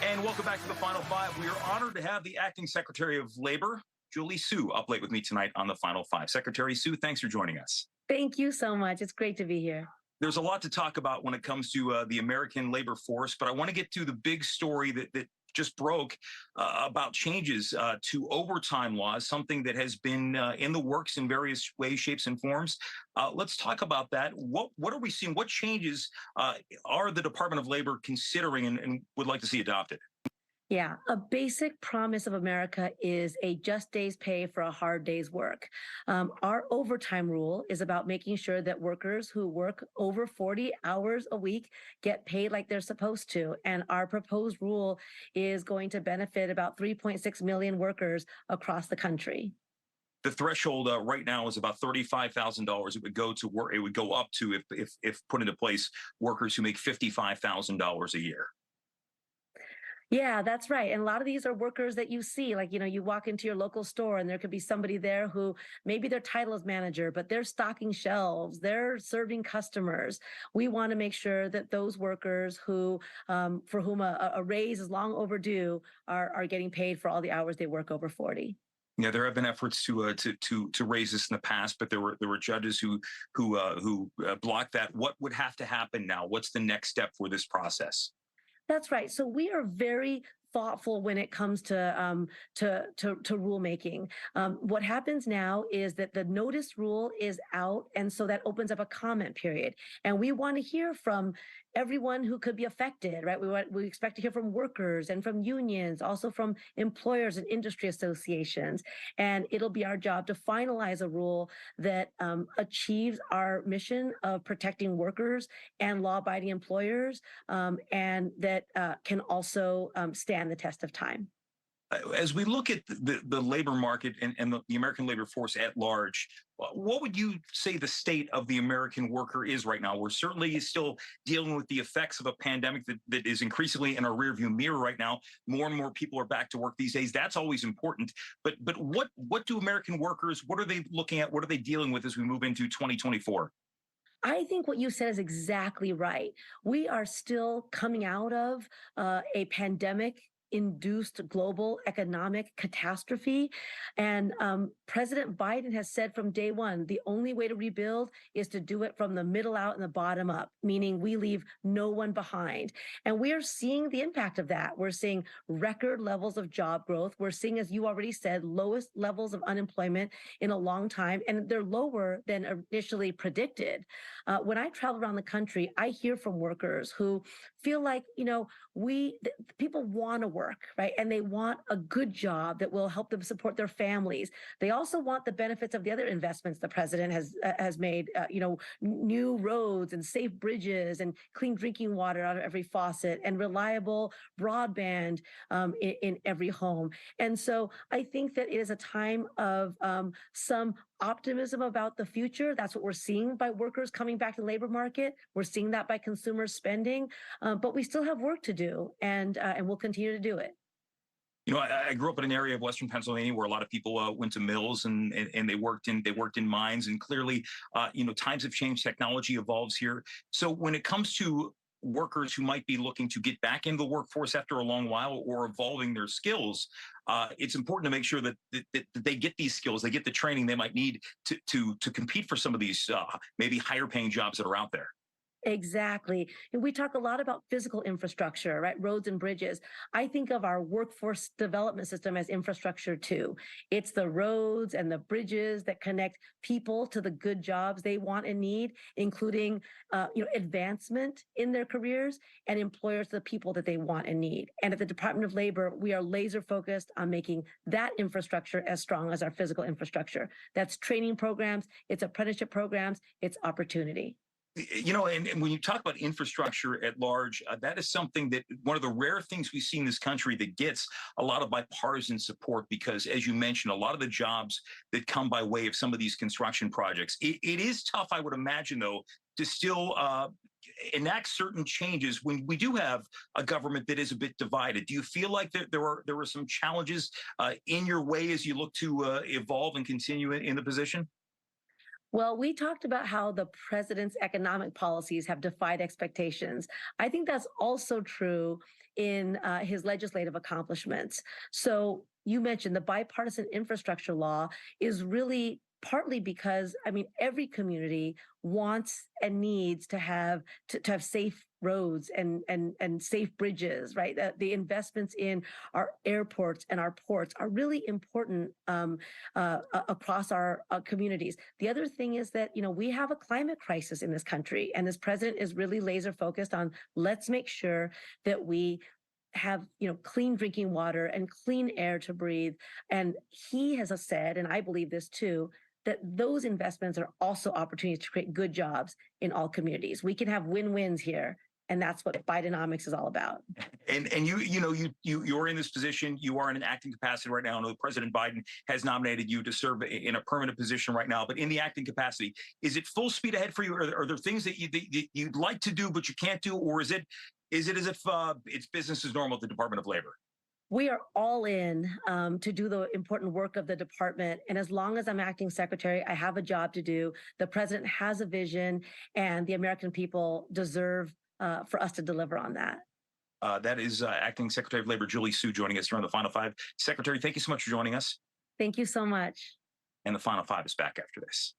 And welcome back to the Final Five. We are honored to have the Acting Secretary of Labor, Julie Su, up late with me tonight on the Final Five. Secretary Su, thanks for joining us. Thank you so much. It's great to be here. There's a lot to talk about when it comes to the American labor force, but I want to get to the big story that just broke about changes to overtime laws, something that has been in the works in various ways, shapes, and forms. Let's talk about that. What are we seeing? What changes are the Department of Labor considering and would like to see adopted? Yeah, a basic promise of America is a just day's pay for a hard day's work. Our overtime rule is about making sure that workers who work over 40 hours a week get paid like they're supposed to. And our proposed rule is going to benefit about 3.6 million workers across the country. The threshold right now is about $35,000. It would go to work. It would go up to, if put into place, workers who make $55,000 a year. Yeah, that's right. And a lot of these are workers that you see, like, you walk into your local store and there could be somebody there who maybe their title is manager, but they're stocking shelves, they're serving customers. We want to make sure that those workers who, for whom a raise is long overdue are getting paid for all the hours they work over 40. Yeah, there have been efforts to raise this in the past, but there were judges who blocked that. What would have to happen now? What's the next step for this process? That's right. So we are very thoughtful when it comes to rulemaking. What happens now is that the notice rule is out, and so that opens up a comment period. And we want to hear from everyone who could be affected, right? We expect to hear from workers and from unions, also from employers and industry associations. And it'll be our job to finalize a rule that achieves our mission of protecting workers and law-abiding employers, and that can also stand the test of time. As we look at the labor market and the American labor force at large, what would you say the state of the American worker is right now? We're certainly still dealing with the effects of a pandemic that is increasingly in our rearview mirror right now. More and more people are back to work these days. That's always important. But what do American workers, what are they looking at? What are they dealing with as we move into 2024? I think what you said is exactly right. We are still coming out of a pandemic induced global economic catastrophe. And President Biden has said from day one, the only way to rebuild is to do it from the middle out and the bottom up, meaning we leave no one behind. And we are seeing the impact of that. We're seeing record levels of job growth. We're seeing, as you already said, lowest levels of unemployment in a long time, and they're lower than initially predicted. When I travel around the country, I hear from workers who feel like, people want to work, right? And they want a good job that will help them support their families. They also want the benefits of the other investments the president has made, new roads and safe bridges and clean drinking water out of every faucet and reliable broadband in every home. And so I think that it is a time of some optimism about the future. That's what we're seeing by workers coming back to the labor market. We're seeing that by consumer spending, but we still have work to do, and we'll continue to do it. I grew up in an area of Western Pennsylvania where a lot of people went to mills and they worked in mines, and clearly, times have changed. Technology evolves here. So when it comes to workers who might be looking to get back into the workforce after a long while or evolving their skills, it's important to make sure that they get these skills, they get the training they might need to compete for some of these maybe higher paying jobs that are out there. Exactly. And we talk a lot about physical infrastructure, right? Roads and bridges. I think of our workforce development system as infrastructure too. It's the roads and the bridges that connect people to the good jobs they want and need, including, advancement in their careers, and employers to the people that they want and need. And at the Department of Labor, we are laser focused on making that infrastructure as strong as our physical infrastructure. That's training programs, it's apprenticeship programs, it's opportunity. And when you talk about infrastructure at large, that is something that one of the rare things we see in this country that gets a lot of bipartisan support, because, as you mentioned, a lot of the jobs that come by way of some of these construction projects, it is tough, I would imagine, though, to still enact certain changes when we do have a government that is a bit divided. Do you feel like there were some challenges in your way as you look to evolve and continue in the position? Well, we talked about how the president's economic policies have defied expectations. I think that's also true in his legislative accomplishments. So you mentioned the bipartisan infrastructure law is really partly because I mean every community wants and needs to have safe roads and safe bridges, right? The investments in our airports and our ports are really important across our communities. The other thing is that, you know, we have a climate crisis in this country, and this president is really laser focused on let's make sure that we have, you know, clean drinking water and clean air to breathe. And he has said, and I believe this too, that those investments are also opportunities to create good jobs in all communities. We can have win-wins here, and that's what Bidenomics is all about. And you're in this position. You are in an acting capacity right now. I know President Biden has nominated you to serve in a permanent position right now. But in the acting capacity, is it full speed ahead for you? Are there things that you'd like to do but you can't do, or is it as if it's business as normal at the Department of Labor? We are all in to do the important work of the department. And as long as I'm acting secretary, I have a job to do. The president has a vision, and the American people deserve for us to deliver on that. That is Acting Secretary of Labor Julie Su joining us here on the Final Five. Secretary, thank you so much for joining us. Thank you so much. And the Final Five is back after this.